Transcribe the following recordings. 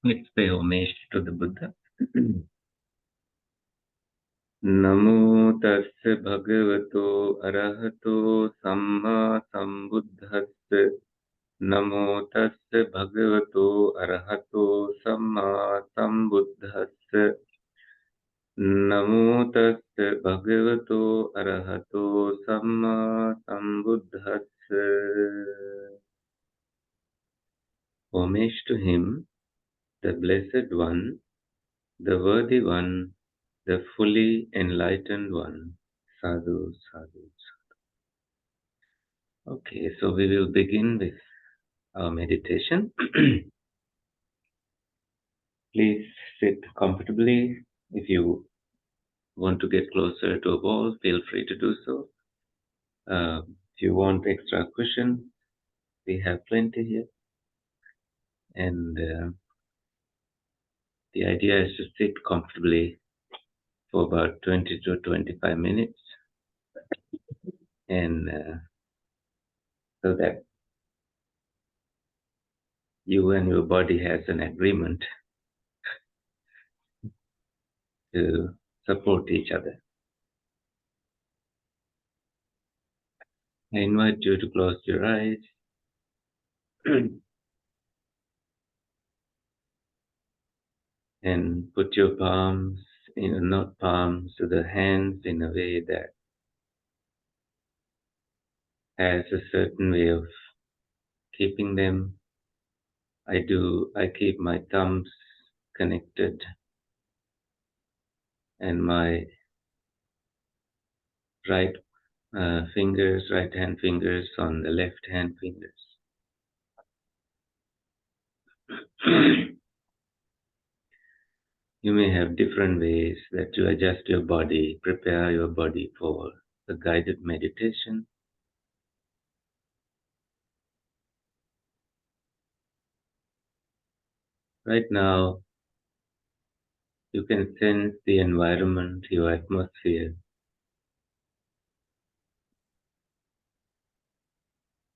Let's pay homage to the Buddha. Namo tassa bhagavato arahato samma sambuddhassa. Namo tassa bhagavato arahato samma sambuddhassa. Namo tassa bhagavato arahato samma sambuddhassa. Homage to him, the Blessed One, the Worthy One, the fully enlightened one. Sadhu, sadhu, sadhu. Okay, so we will begin with our meditation. Please sit comfortably. If you want to get closer to a wall, feel free to do so. If you want extra cushion, we have plenty here. And the idea is to sit comfortably for about 20 to 25 minutes. And so that you and your body has an agreement to support each other. I invite you to close your eyes and put your palms, not palms, to the hands in a way that has a certain way of keeping them. I keep my thumbs connected and my right hand fingers on the left hand fingers. You may have different ways that you adjust your body, prepare your body for the guided meditation. Right now, you can sense the environment, your atmosphere.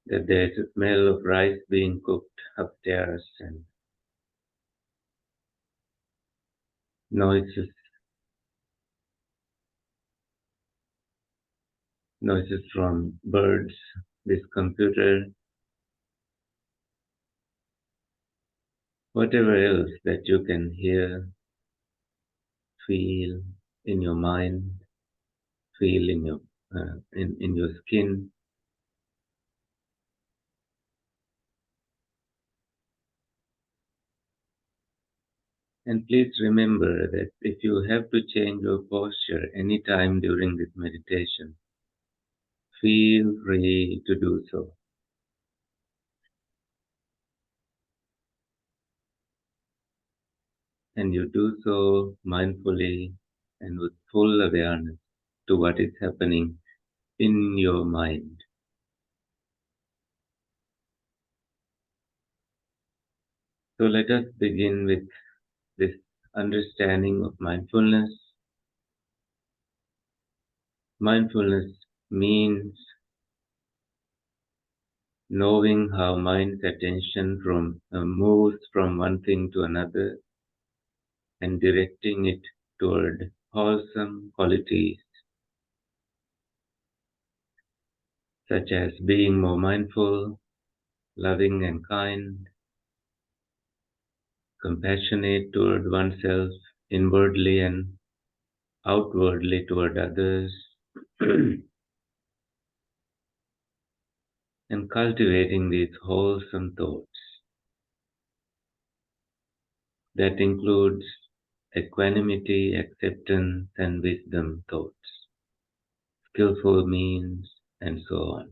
That there's a smell of rice being cooked upstairs and noises from birds, this computer, whatever else that you can hear, feel in your mind, feel in your skin. And please remember that if you have to change your posture any time during this meditation, feel free to do so. And you do so mindfully and with full awareness to what is happening in your mind. So let us begin with this understanding of mindfulness. Mindfulness means knowing how mind's attention moves from one thing to another and directing it toward wholesome qualities such as being more mindful, loving and kind, compassionate toward oneself inwardly and outwardly toward others, and cultivating these wholesome thoughts. That includes equanimity, acceptance, and wisdom thoughts, skillful means, and so on.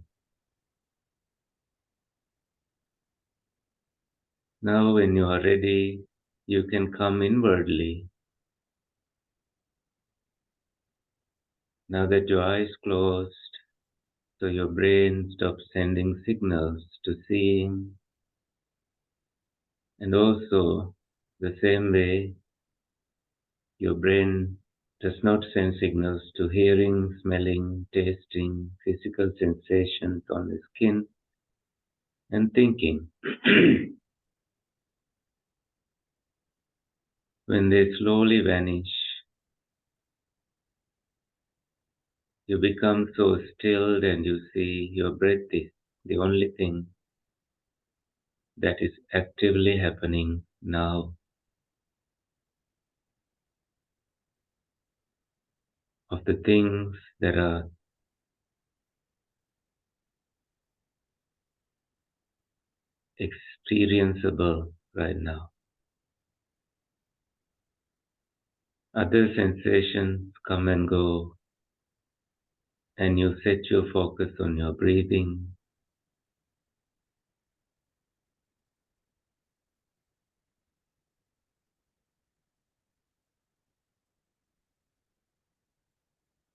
Now, when you are ready, you can come inwardly. Now that your eyes closed, so your brain stops sending signals to seeing, and also the same way your brain does not send signals to hearing, smelling, tasting, physical sensations on the skin, and thinking. When they slowly vanish, you become so stilled and you see your breath is the only thing that is actively happening now. Of the things that are experienceable right now. Other sensations come and go, and you set your focus on your breathing.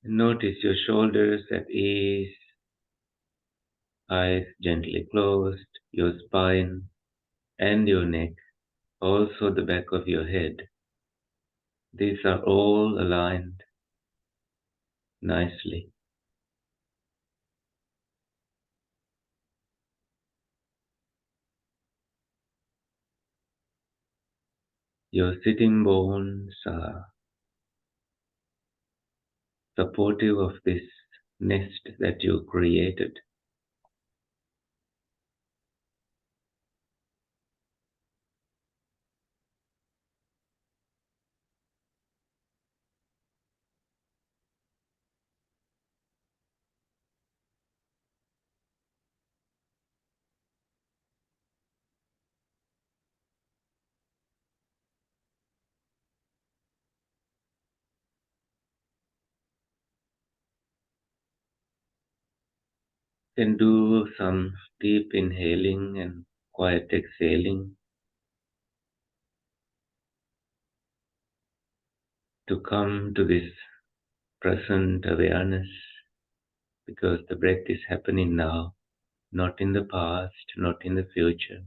Notice your shoulders at ease, eyes gently closed, your spine and your neck, also the back of your head. These are all aligned nicely. Your sitting bones are supportive of this nest that you created. Then do some deep inhaling and quiet exhaling to come to this present awareness because the breath is happening now, not in the past, not in the future.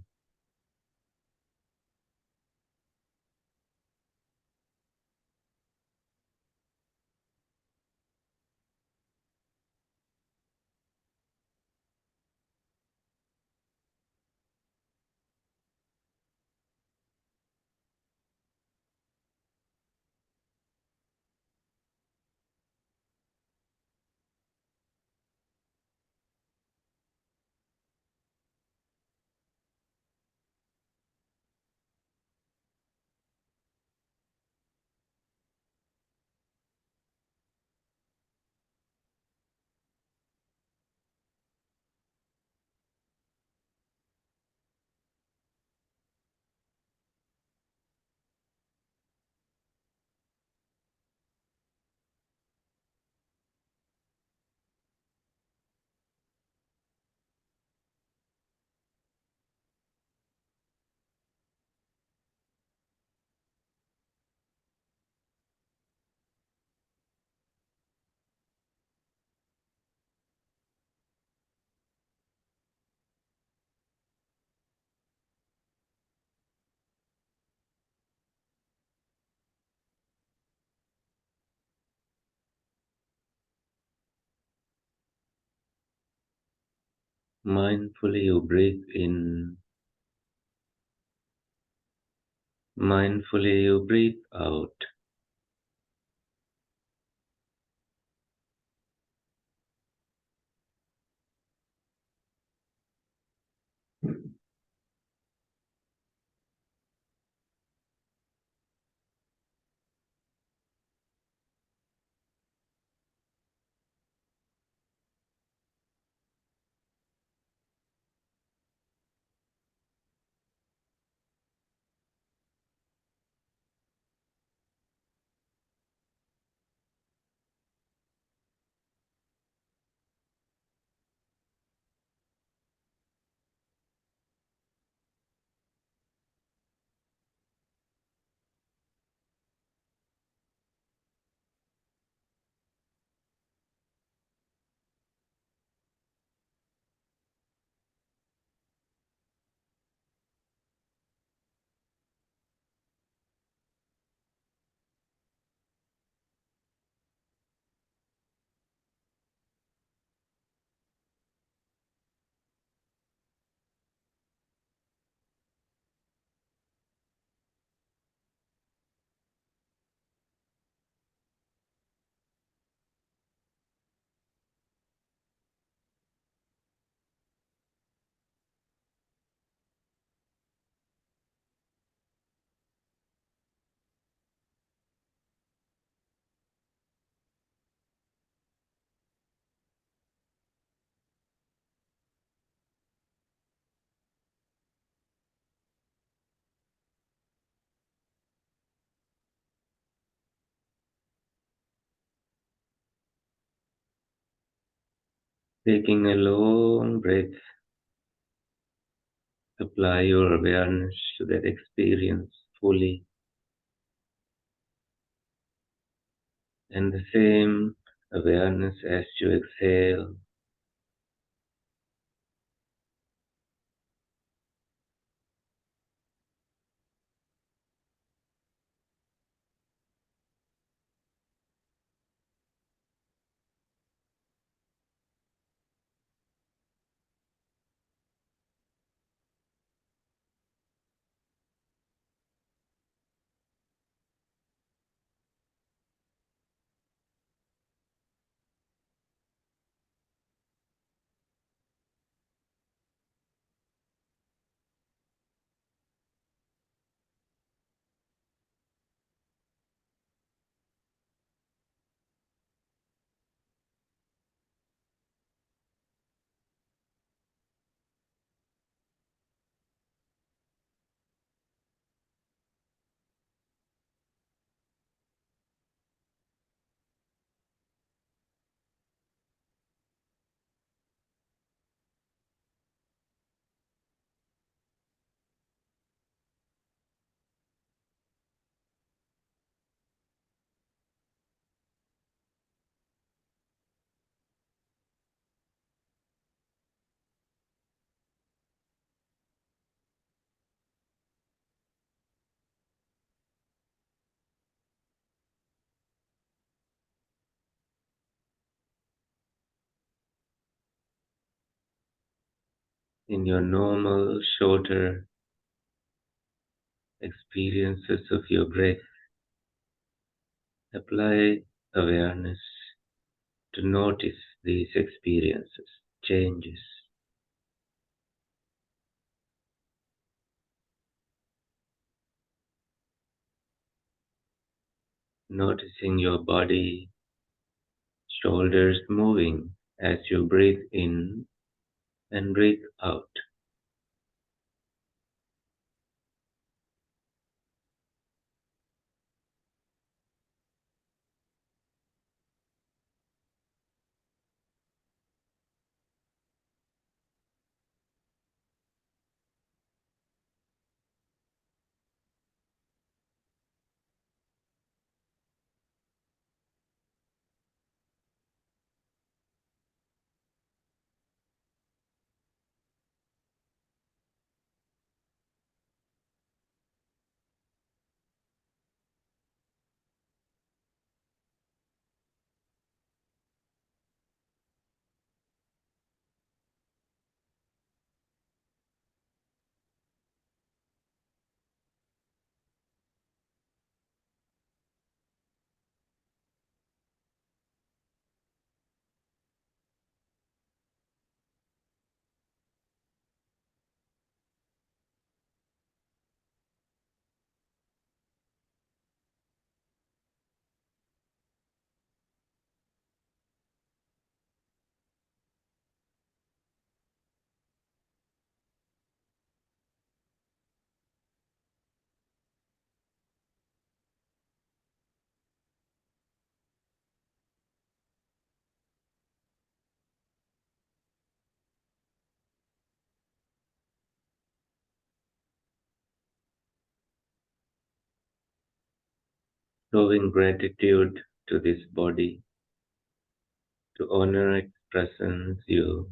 Mindfully you breathe in, mindfully you breathe out. Taking a long breath, apply your awareness to that experience fully. And the same awareness as you exhale, in your normal, shorter experiences of your breath, apply awareness to notice these experiences, changes, noticing your body, shoulders moving as you breathe in and breathe out. Showing gratitude to this body, to honor its presence, you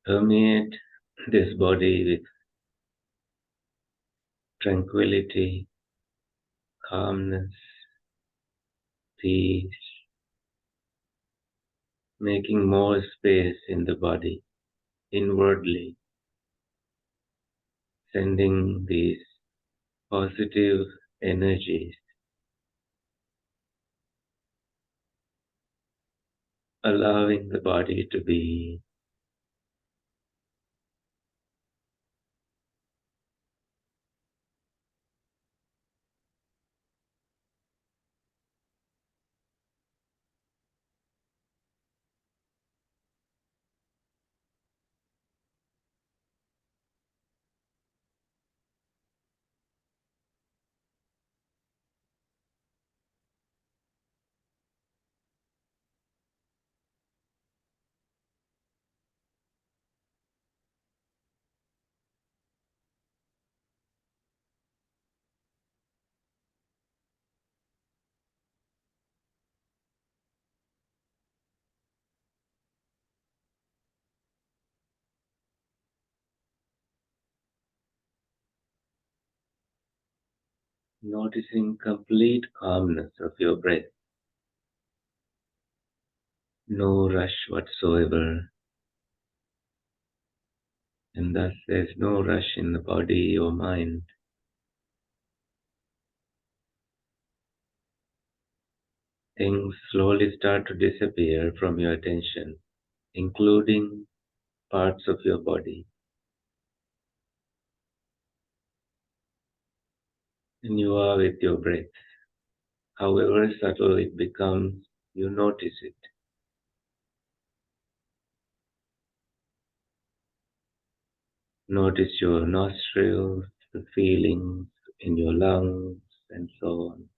permeate this body with tranquility, calmness, peace, making more space in the body inwardly, sending these positive energies, allowing the body to be noticing complete calmness of your breath, no rush whatsoever, and thus there's no rush in the body or mind. Things slowly start to disappear from your attention, including parts of your body. And you are with your breath. However subtle it becomes, you notice it. Notice your nostrils, the feelings in your lungs, and so on.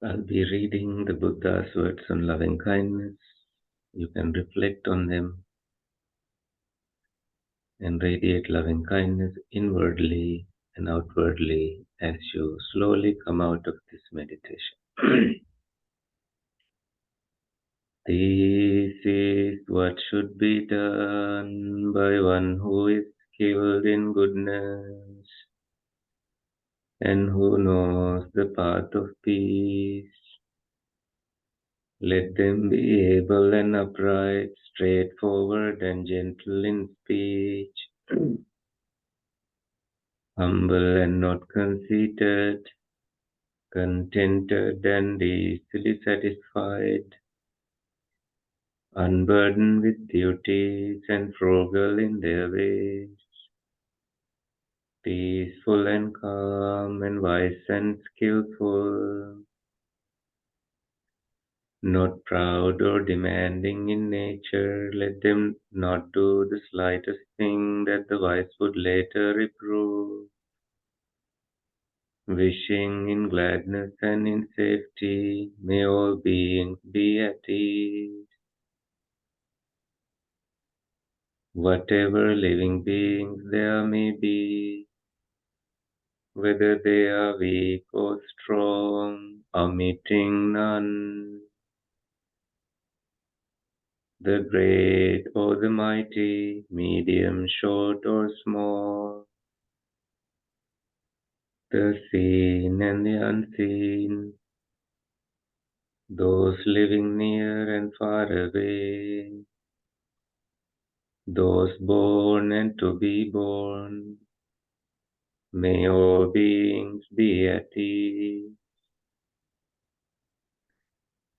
I'll be reading the Buddha's words on loving kindness. You can reflect on them and radiate loving kindness inwardly and outwardly as you slowly come out of this meditation. This is what should be done by one who is skilled in goodness and who knows the path of peace. Let them be able and upright, straightforward and gentle in speech, humble and not conceited, contented and easily satisfied, unburdened with duties and frugal in their ways, peaceful and calm and wise and skillful, not proud or demanding in nature. Let them not do the slightest thing that the wise would later reprove, wishing in gladness and in safety. May all beings be at ease. Whatever living beings there may be, whether they are weak or strong, omitting none, the great or the mighty, medium, short or small, the seen and the unseen, those living near and far away, those born and to be born, may all beings be at ease.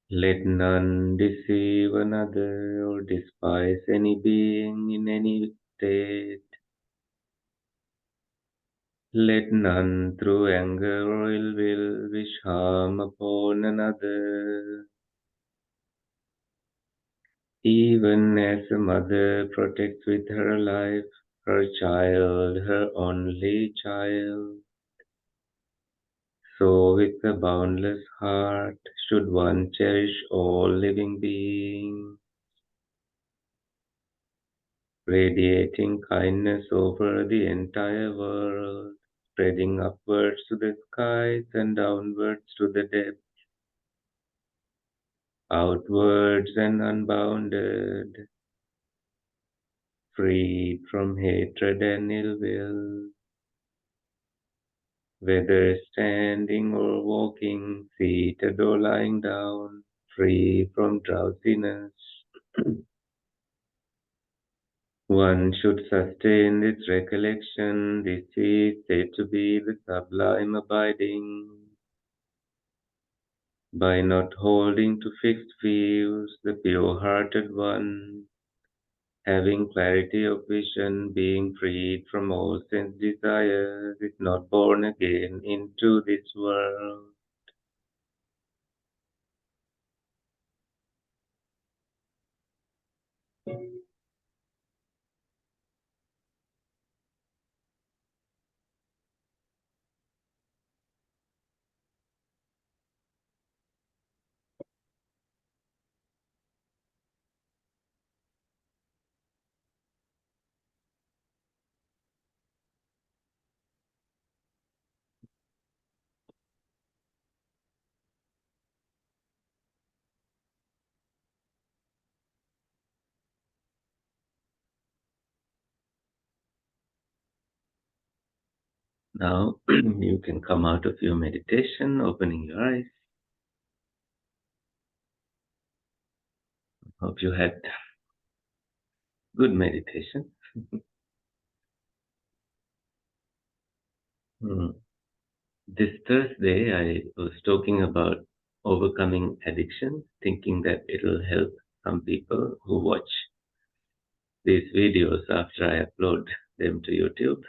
Let none deceive another or despise any being in any state. Let none through anger or ill will wish harm upon another. Even as a mother protects with her life her child, her only child, so with a boundless heart should one cherish all living beings, radiating kindness over the entire world, spreading upwards to the skies and downwards to the depths, outwards and unbounded, freed from hatred and ill will, whether standing or walking, seated or lying down, free from drowsiness. One should sustain this recollection. This is said to be the sublime abiding. By not holding to fixed views, the pure-hearted one, having clarity of vision, being freed from all sense desires, is not born again into this world. Now you can come out of your meditation, opening your eyes. Hope you had good meditation. Hmm. This Thursday, I was talking about overcoming addiction, thinking that it'll help some people who watch these videos after I upload them to YouTube.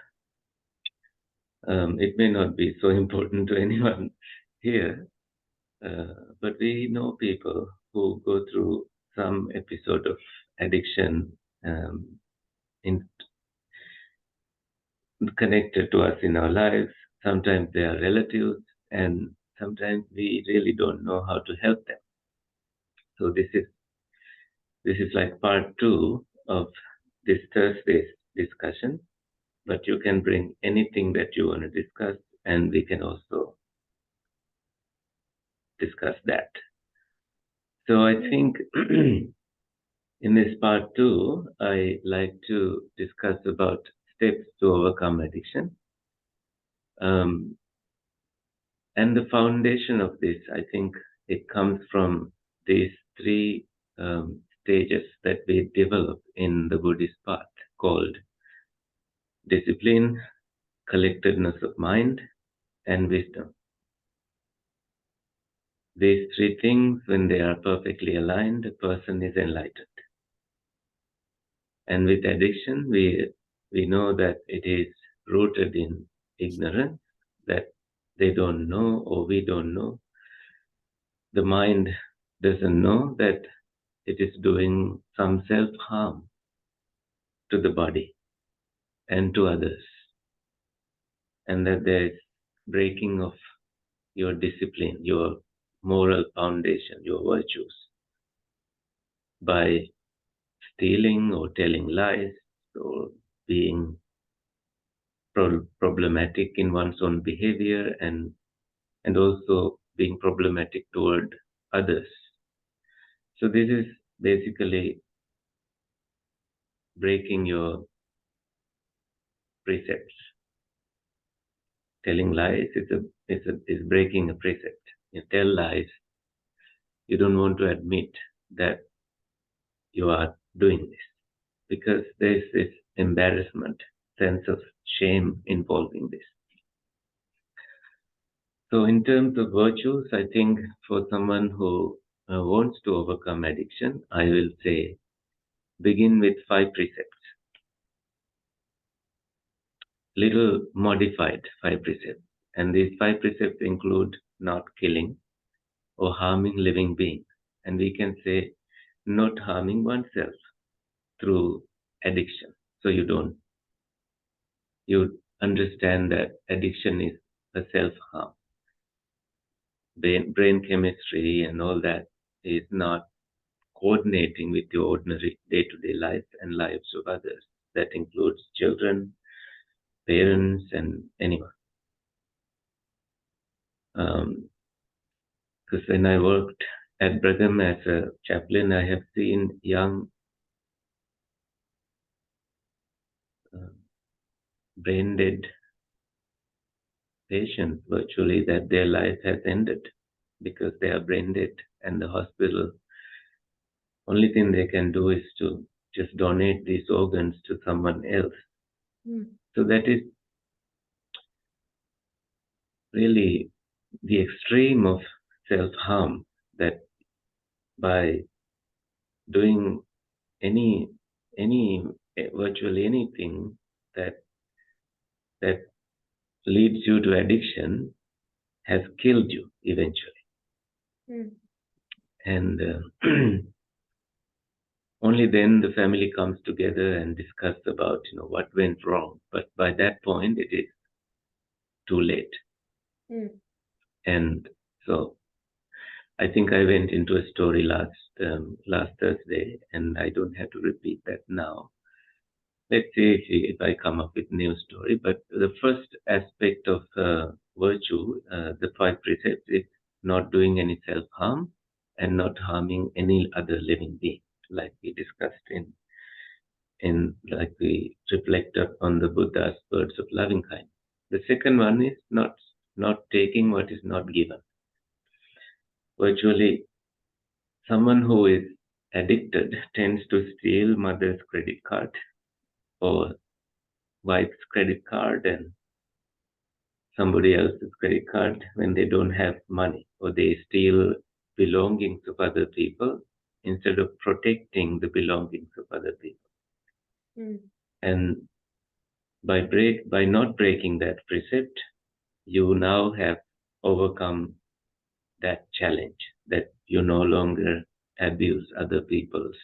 It may not be so important to anyone here, but we know people who go through some episode of addiction in, connected to us in our lives. Sometimes they are relatives, and sometimes we really don't know how to help them. So this is like part 2 of this Thursday's discussion. But you can bring anything that you want to discuss, and we can also discuss that. So I think in this part 2, I like to discuss about steps to overcome addiction. And the foundation of this, I think it comes from these 3 stages that we develop in the Buddhist path, called discipline, collectedness of mind, and wisdom. These 3 things, when they are perfectly aligned, a person is enlightened. And with addiction, we know that it is rooted in ignorance, that they don't know or we don't know. The mind doesn't know that it is doing some self-harm to the body and to others, and that there is breaking of your discipline, your moral foundation, your virtues, by stealing or telling lies or being problematic in one's own behavior, and also being problematic toward others. So this is basically breaking your precepts. Telling lies is breaking a precept. You tell lies, you don't want to admit that you are doing this, because there is this embarrassment, sense of shame involving this. So in terms of virtues, I think for someone who wants to overcome addiction, I will say begin with 5 precepts. Little modified 5 precepts. And these 5 precepts include not killing or harming living beings. And we can say not harming oneself through addiction. So you understand that addiction is a self-harm. Brain chemistry and all that is not coordinating with your ordinary day-to-day life and lives of others. That includes children, parents, and anyone. Because when I worked at Brigham as a chaplain, I have seen young brain-dead patients virtually, that their life has ended because they are brain-dead, and the hospital, only thing they can do is to just donate these organs to someone else. So that is really the extreme of self-harm, that by doing virtually anything that leads you to addiction has killed you eventually. And only then the family comes together and discuss about what went wrong. But by that point, it is too late. And so I think I went into a story last Thursday, and I don't have to repeat that now. Let's see if I come up with new story. But the first aspect of virtue, the 5 precepts, is not doing any self-harm and not harming any other living being, like we discussed like we reflected on the Buddha's words of loving kindness. The second one is not taking what is not given. Virtually, someone who is addicted tends to steal mother's credit card or wife's credit card and somebody else's credit card when they don't have money, or they steal belongings of other people instead of protecting the belongings of other people. And by not breaking that precept, you now have overcome that challenge, that you no longer abuse other people's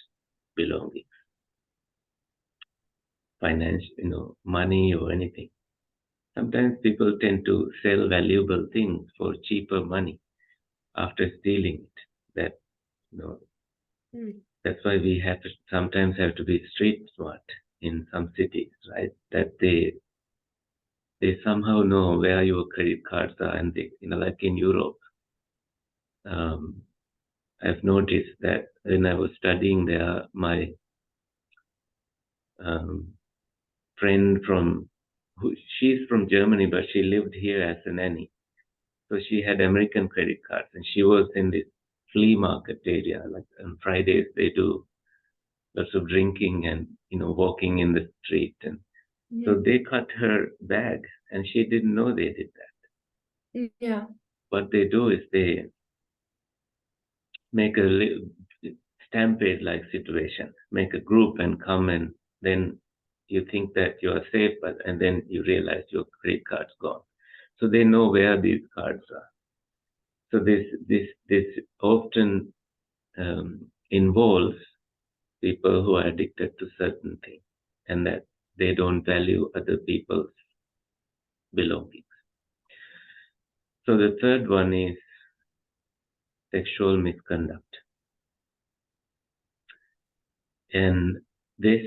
belongings, finance, money or anything. Sometimes people tend to sell valuable things for cheaper money after stealing it. That, you know, that's why we sometimes have to be street smart in some cities, right? That they somehow know where your credit cards are, and they, like in Europe, I've noticed that when I was studying there, my friend she's from Germany, but she lived here as a nanny. So she had American credit cards, and she was in this flea market area. Like on Fridays, they do lots of drinking and walking in the street, and so they cut her bag, and she didn't know they did that. Yeah. What they do is they make a stampede-like situation, make a group and come, and then you think that you are safe, and then you realize your credit card's gone. So they know where these cards are. So this often involves people who are addicted to certain things, and that they don't value other people's belongings. So the third one is sexual misconduct. And this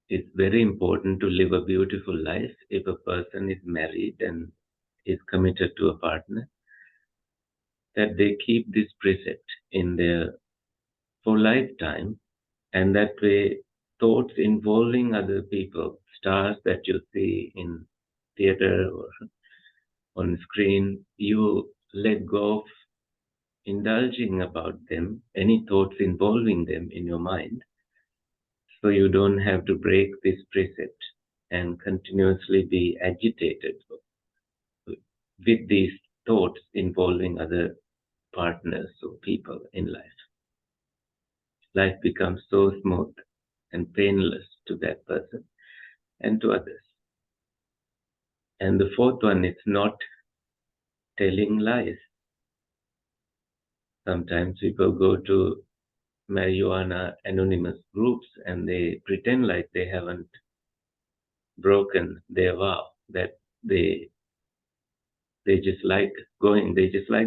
is very important to live a beautiful life. If a person is married and is committed to a partner, that they keep this precept in their for lifetime, and that way thoughts involving other people, stars that you see in theater or on screen, you let go of indulging about them, any thoughts involving them in your mind, so you don't have to break this precept and continuously be agitated with these thoughts involving other partners or people in life. Life becomes so smooth and painless to that person and to others. And the fourth one is not telling lies. Sometimes people go to marijuana anonymous groups and they pretend like they haven't broken their vow, that they just like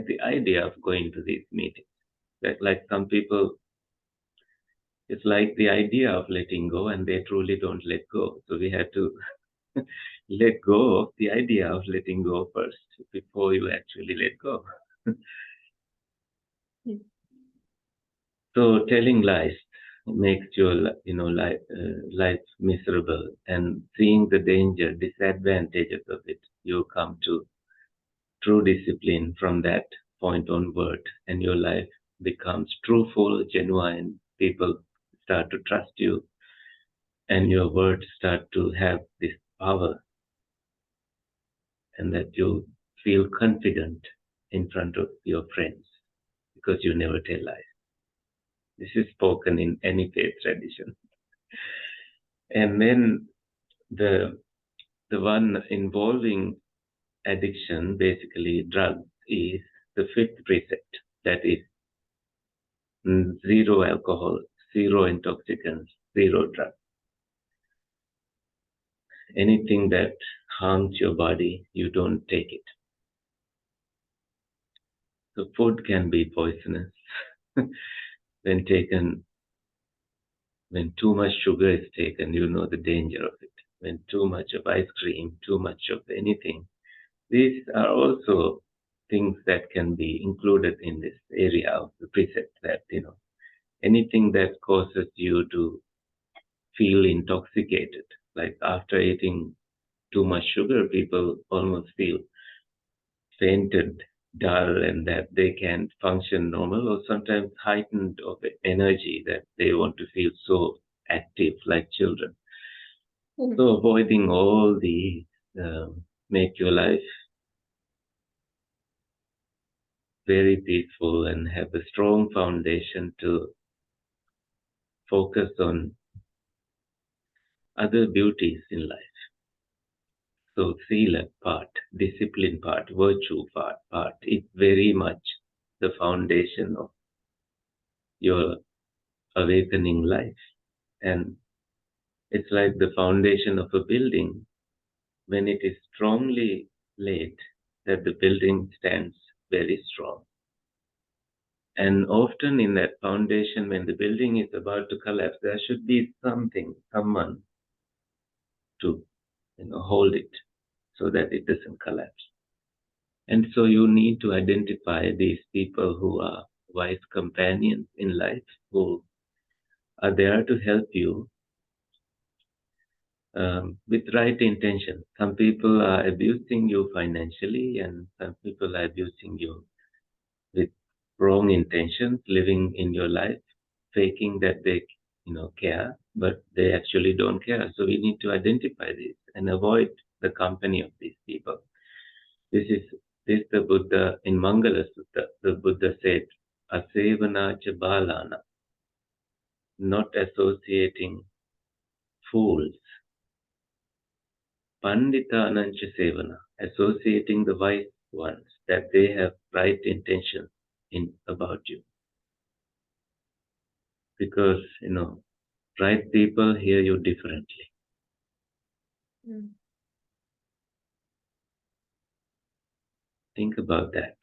the idea of going to these meetings. That, like, some people, it's like the idea of letting go, and they truly don't let go. So we had to let go of the idea of letting go first before you actually let go. So telling lies makes your life miserable, and seeing the danger, disadvantages of it, you come to true discipline from that point onward, and your life becomes truthful, genuine. People start to trust you, and your words start to have this power, and that you feel confident in front of your friends because you never tell lies. This is spoken in any faith tradition. And then the one involving addiction, basically drugs, is the fifth precept, that is zero alcohol, zero intoxicants, zero drugs. Anything that harms your body, you don't take it. So food can be poisonous when too much sugar is taken, you know the danger of it. When too much of ice cream, too much of anything. These are also things that can be included in this area of the precept, that, anything that causes you to feel intoxicated, like after eating too much sugar, people almost feel fainted, dull, and that they can't function normal, or sometimes heightened of energy, that they want to feel so active like children. So avoiding all these make your life very peaceful and have a strong foundation to focus on other beauties in life. So Śīla part, discipline part, virtue part is very much the foundation of your awakening life. And it's like the foundation of a building. when it is strongly laid, that the building stands very strong. And often in that foundation, when the building is about to collapse, there should be something, someone to hold it so that it doesn't collapse. And so you need to identify these people who are wise companions in life, who are there to help you with right intention. Some people are abusing you financially, and some people are abusing you with wrong intentions, living in your life, faking that they care, but they actually don't care. So we need to identify this and avoid the company of these people. This is the Buddha in Mangala Sutta. The Buddha said, "Asevana cha balana," not associating fools. Panditanam cha sevana, associating the wise ones, that they have right intentions about you. Because right people hear you differently. Think about that.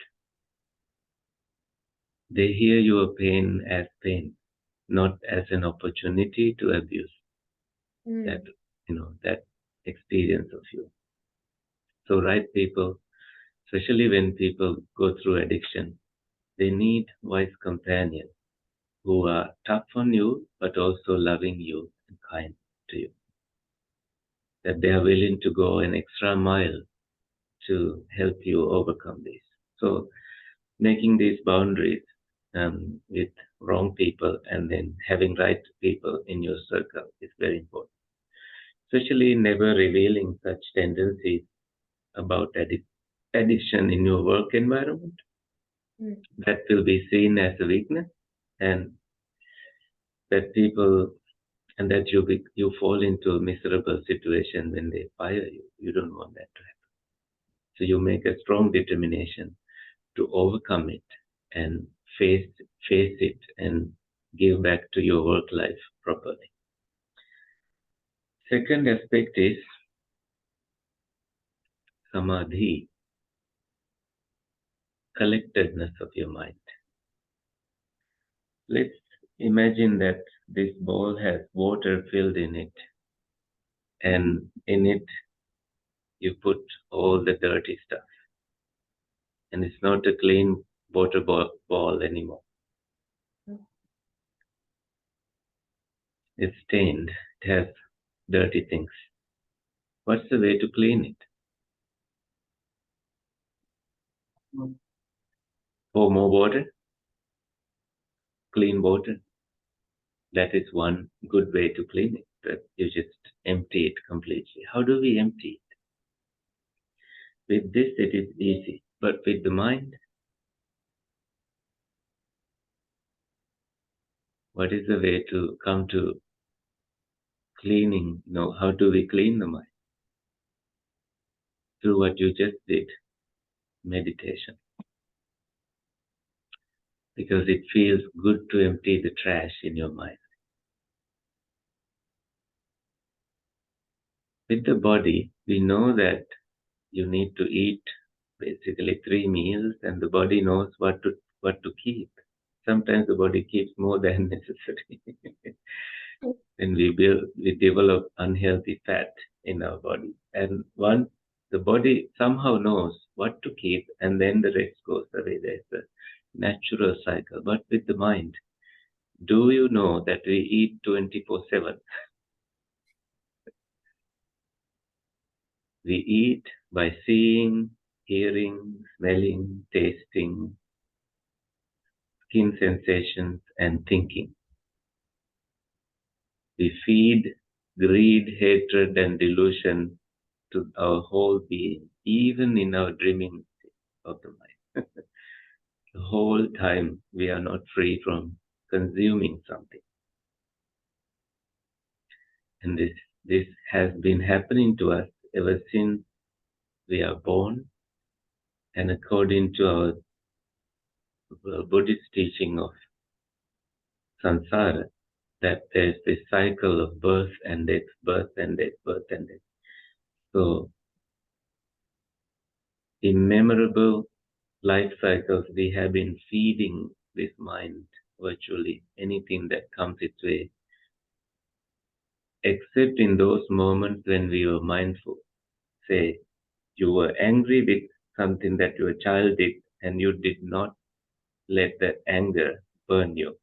They hear your pain as pain, not as an opportunity to abuse that experience of you. So right people, especially when people go through addiction, they need wise companions who are tough on you, but also loving you and kind to you. That they are willing to go an extra mile to help you overcome this. So making these boundaries with wrong people and then having right people in your circle is very important. Especially never revealing such tendencies about addiction in your work environment. That will be seen as a weakness, and that people and that you fall into a miserable situation when they fire you. You don't want that to happen. So you make a strong determination to overcome it and face it and give back to your work life properly. Second aspect is Samādhi, collectedness of your mind. Let's imagine that this bowl has water filled in it, and in it you put all the dirty stuff. And it's not a clean water ball anymore. It's stained. It has dirty things. What's the way to clean it? Pour more water? Clean water? That is one good way to clean it. That you just empty it completely. How do we empty it? With this, it is easy. But with the mind, what is the way to come to cleaning? How do we clean the mind? Through what you just did, meditation. Because it feels good to empty the trash in your mind. With the body, we know that you need to eat basically 3 meals, and the body knows what to keep. Sometimes the body keeps more than necessary. And we develop unhealthy fat in our body. And once the body somehow knows what to keep, and then the rest goes away. There's a natural cycle. But with the mind, do you know that we eat 24/7? We eat by seeing, hearing, smelling, tasting, skin sensations, and thinking. We feed greed, hatred, and delusion to our whole being, even in our dreaming of the mind. The whole time we are not free from consuming something. And this has been happening to us ever since we are born. And according to our Buddhist teaching of samsara, that there's this cycle of birth and death, birth and death, birth and death. So immemorable life cycles, we have been feeding this mind virtually anything that comes its way, except in those moments when we were mindful. Say, you were angry with something that your child did, and you did not let that anger burn you.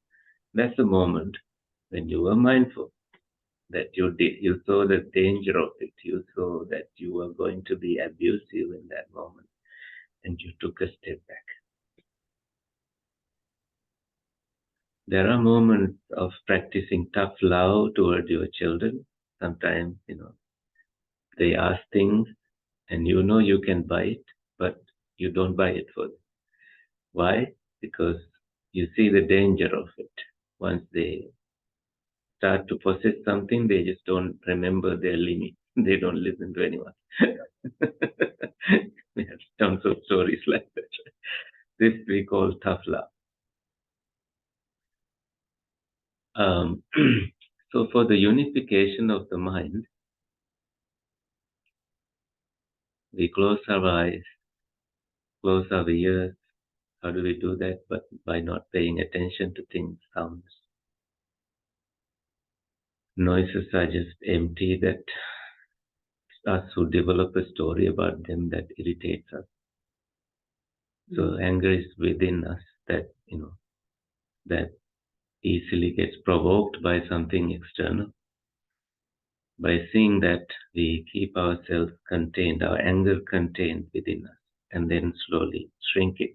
That's the moment when you were mindful that you saw the danger of it. You saw that you were going to be abusive in that moment, and you took a step back. There are moments of practicing tough love toward your children. Sometimes, they ask things and you can buy it, but you don't buy it for them. Why? Because you see the danger of it. Once they start to possess something, they just don't remember their limits. They don't listen to anyone. We have tons of stories like that. This we call tough love. So for the unification of the mind, we close our eyes, close our ears. How do we do that? But by not paying attention to things, sounds. Noises are just empty, that us who develop a story about them that irritates us. So anger is within us, that that easily gets provoked by something external. By seeing that, we keep ourselves contained, our anger contained within us, and then slowly shrink it.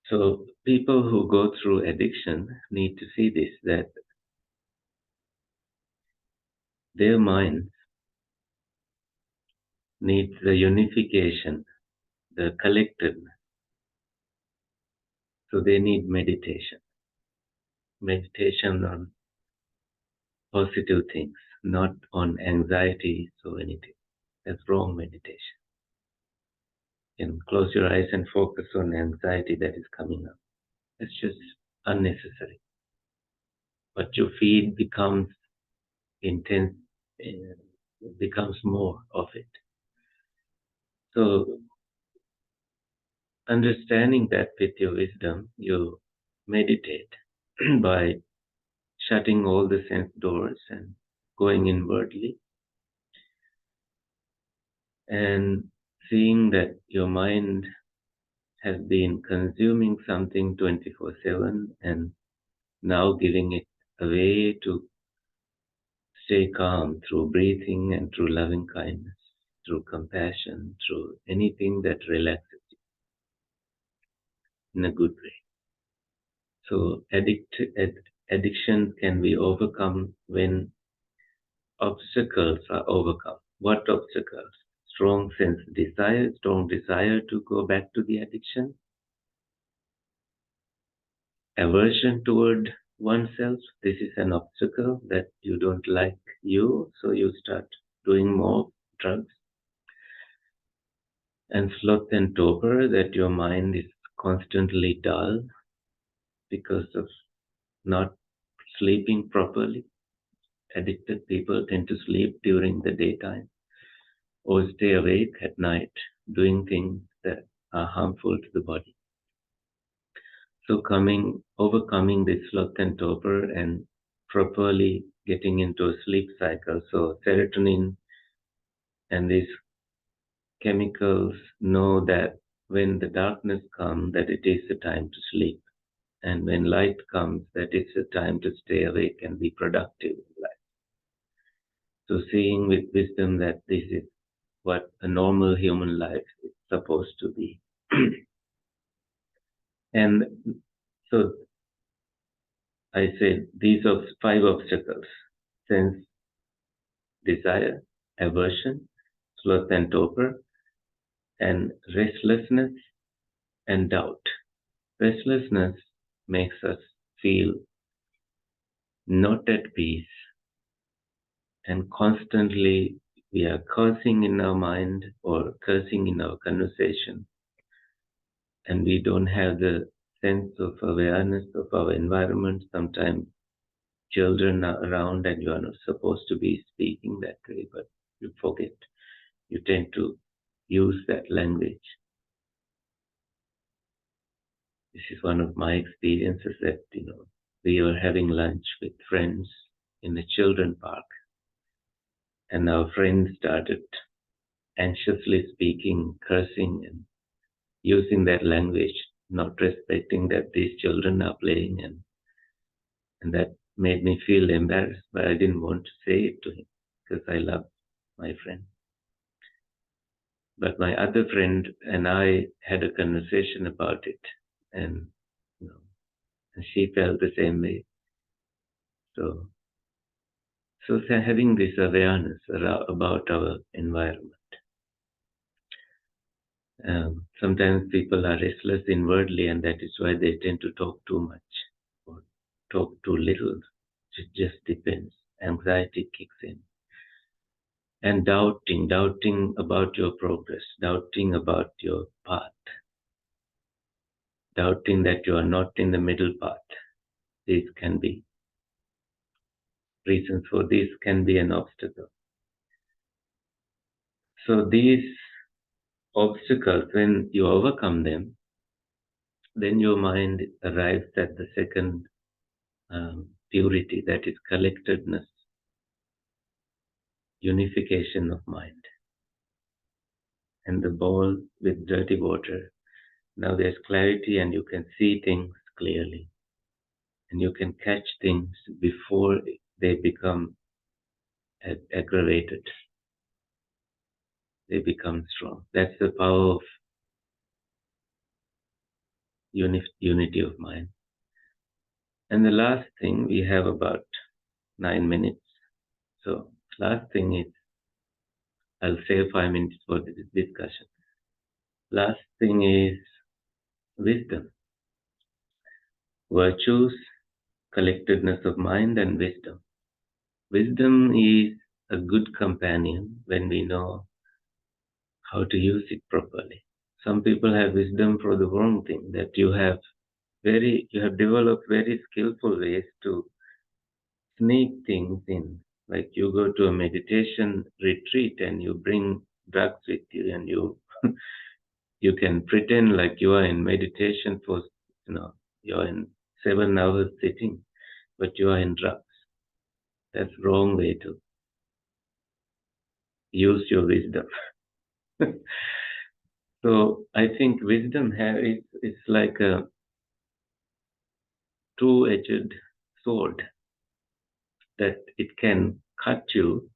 So people who go through addiction need to see this, that their mind needs the unification, the collectedness. So they need meditation. Meditation on positive things, not on anxieties or anything. That's wrong meditation. And close your eyes and focus on anxiety that is coming up. It's just unnecessary. What you feed becomes intense, becomes more of it. So, understanding that with your wisdom, you meditate by shutting all the sense doors and going inwardly and seeing that your mind has been consuming something 24/7 and now giving it a way to stay calm through breathing and through loving kindness, through compassion, through anything that relaxes you in a good way. So addiction can be overcome when obstacles are overcome. What obstacles? Strong desire to go back to the addiction, aversion toward oneself. This is an obstacle, that you don't like you, so you start doing more drugs. And sloth and torpor, that your mind is constantly dull because of not sleeping properly. Addicted people tend to sleep during the daytime or stay awake at night doing things that are harmful to the body. So overcoming this sloth and torpor and properly getting into a sleep cycle. So serotonin and these chemicals know that when the darkness comes, that it is the time to sleep. And when light comes, that it's the time to stay awake and be productive in life. So seeing with wisdom that this is what a normal human life is supposed to be. And so I said these are 5 obstacles: sense, desire, aversion, sloth and torpor, and restlessness and doubt. Restlessness makes us feel not at peace, and constantly we are cursing in our mind or cursing in our conversation, and we don't have the sense of awareness of our environment. Sometimes children are around and you are not supposed to be speaking that way, but you forget. you tend to use that language. This is one of my experiences that, we were having lunch with friends in a children park, and our friend started anxiously speaking, cursing, and using that language, not respecting that these children are playing, and that made me feel embarrassed, but I didn't want to say it to him because I love my friend. But my other friend and I had a conversation about it, and and she felt the same way. So having this awareness about our environment. Sometimes people are restless inwardly, and that is why they tend to talk too much or talk too little. It just depends. Anxiety kicks in. And doubting about your progress, doubting about your path, doubting that you are not in the middle path. These can be reasons for this can be an obstacle. So these obstacles, when you overcome them, then your mind arrives at the second purity, that is collectedness, unification of mind. And the bowl with dirty water, now there's clarity and you can see things clearly. And you can catch things before they become aggravated. They become strong. That's the power of unity of mind. And the last thing, we have about 9 minutes. So last thing is, I'll save 5 minutes for the discussion. Last thing is wisdom. Virtues, collectedness of mind, and wisdom. Wisdom is a good companion when we know how to use it properly. Some people have wisdom for the wrong thing, that you have developed very skillful ways to sneak things in. Like you go to a meditation retreat and you bring drugs with you, and you you can pretend like you are in meditation for you're in 7 hours sitting, but you are in drugs. That's wrong way to use your wisdom. So I think wisdom is like a two-edged sword, that it can cut you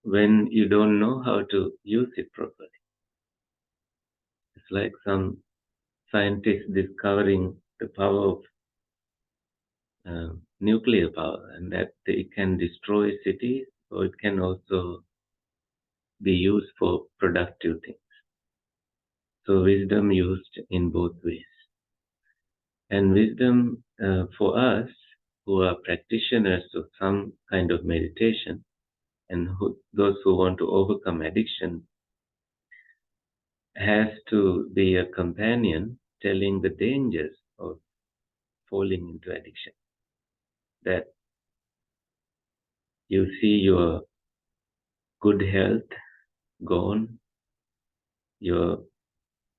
when you don't know how to use it properly. It's like some scientists discovering the power of nuclear power, and that it can destroy cities, or it can also be used for productive things. So wisdom used in both ways. And wisdom for us who are practitioners of some kind of meditation, and those who want to overcome addiction, has to be a companion telling the dangers of falling into addiction. That you see your good health gone, your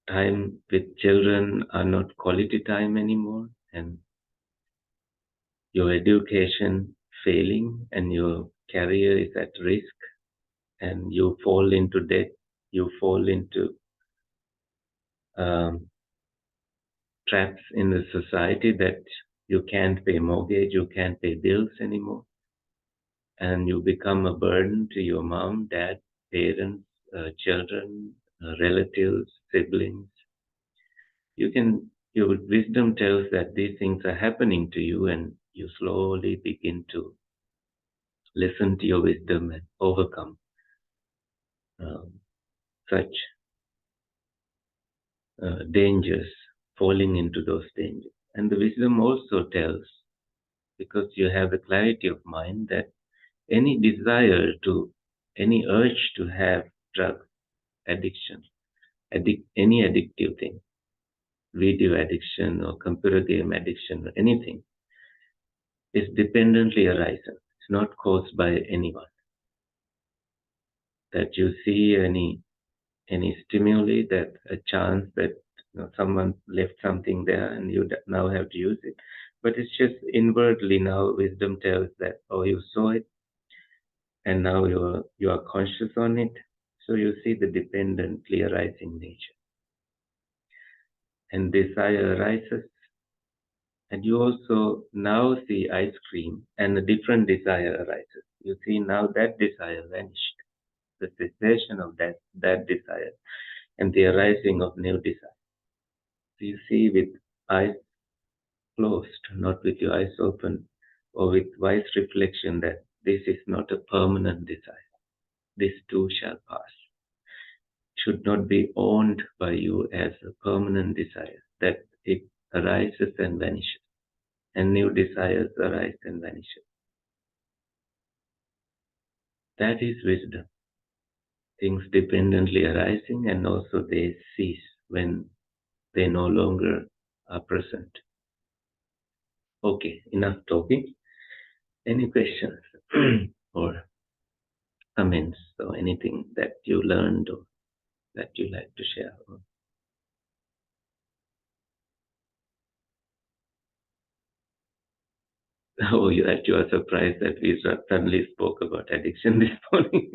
time with children are not quality time anymore, and your education failing, and your career is at risk, and you fall into debt, you fall into traps in the society that you can't pay mortgage, you can't pay bills anymore, and you become a burden to your mom, dad, parents, children, relatives, siblings. Your wisdom tells that these things are happening to you, and you slowly begin to listen to your wisdom and overcome such dangers, falling into those dangers. And the wisdom also tells, because you have the clarity of mind, that any desire any urge to have drug addiction, any addictive thing, video addiction or computer game addiction or anything, is dependently arising. It's not caused by anyone. that you see any stimuli, that a chance that someone left something there and you now have to use it. But it's just inwardly now wisdom tells that, oh, you saw it and now you are conscious on it. So you see the dependently arising nature. And desire arises. And you also now see ice cream and a different desire arises. You see now that desire vanished. The cessation of that desire and the arising of new desire. So you see with eyes closed, not with your eyes open, or with wise reflection that this is not a permanent desire. This too shall pass. Should not be owned by you as a permanent desire, that it arises and vanishes, and new desires arise and vanish. That is wisdom. Things dependently arising, and also they cease when they no longer are present. Okay, enough talking. Any questions or comments or anything that you learned or that you like to share? Oh, you are surprised that we suddenly spoke about addiction this morning.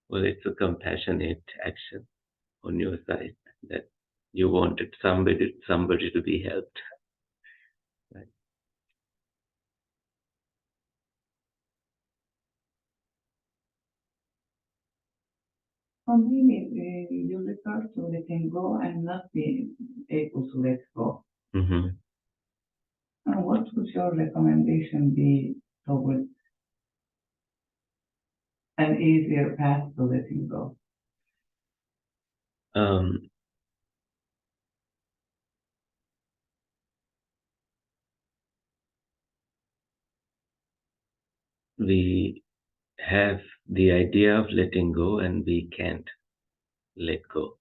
Well, it's a compassionate action on your side that you wanted somebody to be helped. Right? For me, you refer to letting go and not being able to let go. Mm-hmm. And what would your recommendation be towards an easier path to letting go? We have the idea of letting go and we can't let go.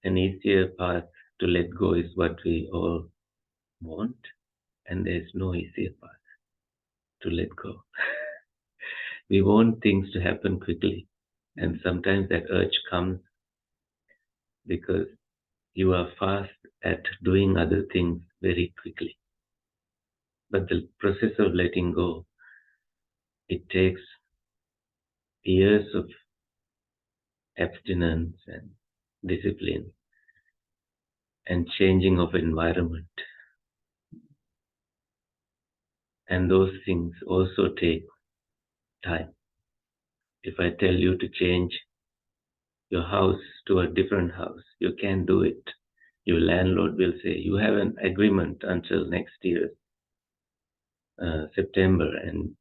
An easier path to let go is what we all want, and there's no easier path to let go. We want things to happen quickly, and sometimes that urge comes because you are fast at doing other things very quickly. But the process of letting go, it takes years of abstinence and discipline and changing of environment. And those things also take time. If I tell you to change your house to a different house, you can't do it. Your landlord will say, you have an agreement until next year, September,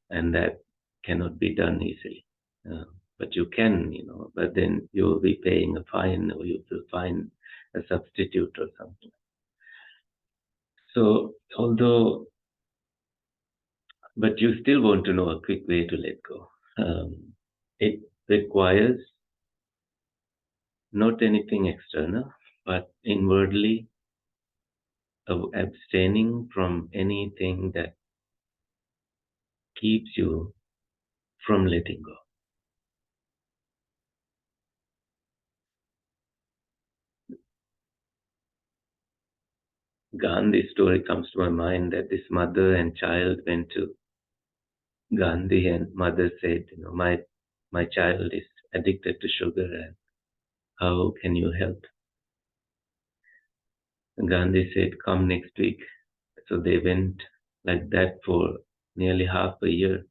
and that cannot be done easily. But you can, but then you will be paying a fine or you will find a substitute or something. So, but you still want to know a quick way to let go. It requires not anything external, but inwardly abstaining from anything that keeps you from letting go. Gandhi's story comes to my mind that this mother and child went to Gandhi and mother said, my child is addicted to sugar and how can you help? And Gandhi said, come next week. So they went like that for nearly half a year.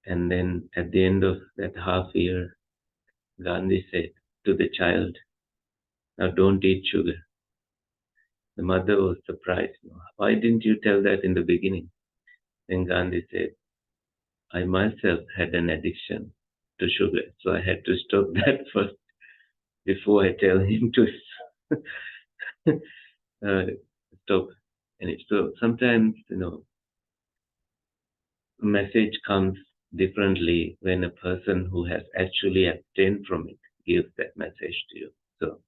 And then at the end of that half year, Gandhi said to the child, now don't eat sugar. The mother was surprised. Why didn't you tell that in the beginning? Then Gandhi said, I myself had an addiction to sugar, so I had to stop that first before I tell him to stop. And so sometimes, a message comes differently when a person who has actually abstained from it gives that message to you. So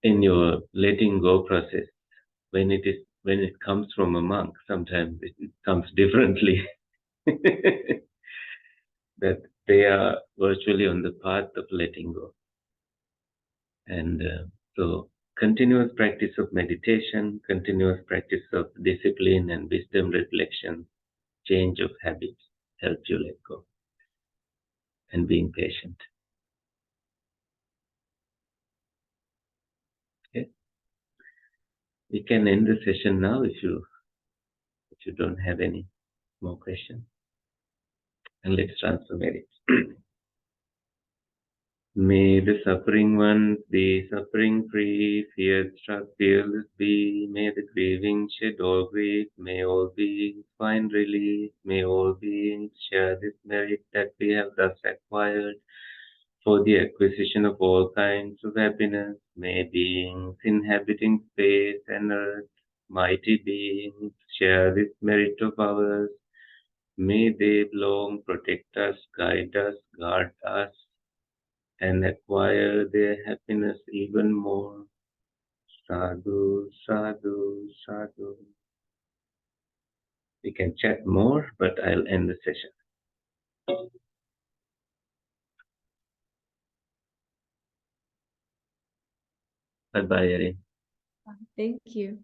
in your letting go process, when it comes from a monk, sometimes it comes differently. that they are virtually on the path of letting go. And so, continuous practice of meditation, continuous practice of discipline and wisdom reflection, change of habits help you let go. And being patient. Okay. We can end the session now if you don't have any more questions. And let's transform it. May the suffering ones be suffering free, fear struck fearless be. May the grieving shed all grief, may all beings find relief, may all beings share this merit that we have thus acquired for the acquisition of all kinds of happiness. May beings inhabiting space and earth, mighty beings, share this merit of ours. May they long protect us, guide us, guard us, and acquire their happiness even more. Sadhu, sadhu, sadhu. We can chat more, but I'll end the session. Bye-bye, Erin. Thank you.